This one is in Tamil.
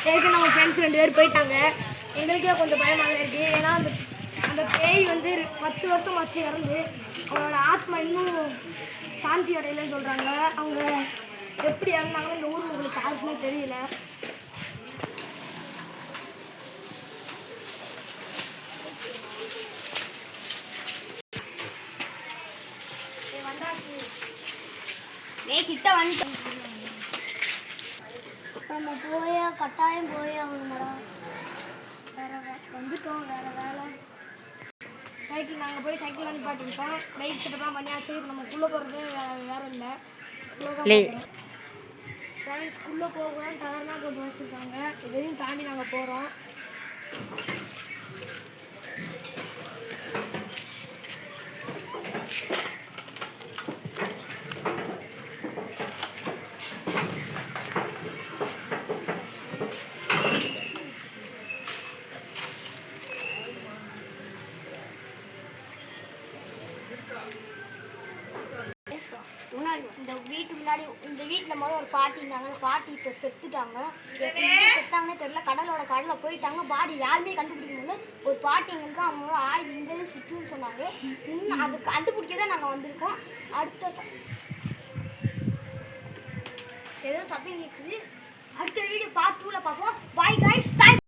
ஏற்கனவே நம்ம ஃப்ரெண்ட்ஸ் 2 பேர் போயிட்டாங்க. எங்களுக்கே கொஞ்சம் பயமாக இருக்குது. ஏன்னா அந்த பேய் வந்து 10 வருஷம் ஆச்சு இறந்து. அவங்களோட ஆத்மா இன்னும் சாந்தி அடையலைன்னு சொல்கிறாங்க. அவங்க எப்படி இறந்தாங்கன்னு இந்த ஊர் உங்களுக்கு யாருக்குமே தெரியல. கிட்ட வந்து நம்ம கட்டாயம் போய் ஆகணுமாடா. வந்துட்டோம். வேறு வேலை சைக்கிள் நாங்கள் போய் சைக்கிள் அனுப்பாட்டிருக்கோம். லைட் செட்டப்லாம் பண்ணியாச்சு. இப்போ நம்ம உள்ளே போகிறது வேறு இல்லை. ஃப்ரெண்ட்ஸ்குள்ளே போகலாம் டவர்லாம் போட்டு வச்சுருக்காங்க. இதையும் தாண்டி நாங்கள் போகிறோம். இந்த வீட்டு முன்னாடி இந்த வீட்டில் முதல் ஒரு பாட்டி இருந்தாங்க. அந்த பாட்டி இப்போ செத்துட்டாங்க. செத்தாங்கன்னே தெரியல. கடலில் போயிட்டாங்க. பாடி யாருமே கண்டுபிடிக்க முடியல. ஒரு பாட்டி எங்களுக்கு அவங்களோட ஆய்வு இங்கே சுற்றுன்னு சொன்னாங்க. இன்னும் அது கண்டுபிடிக்க தான் நாங்கள் வந்திருக்கோம். அடுத்த ஏதோ சத்தம் கேட்குது. அடுத்த வீடியோ பார்ட் 2ல பார்ப்போம். Bye guys.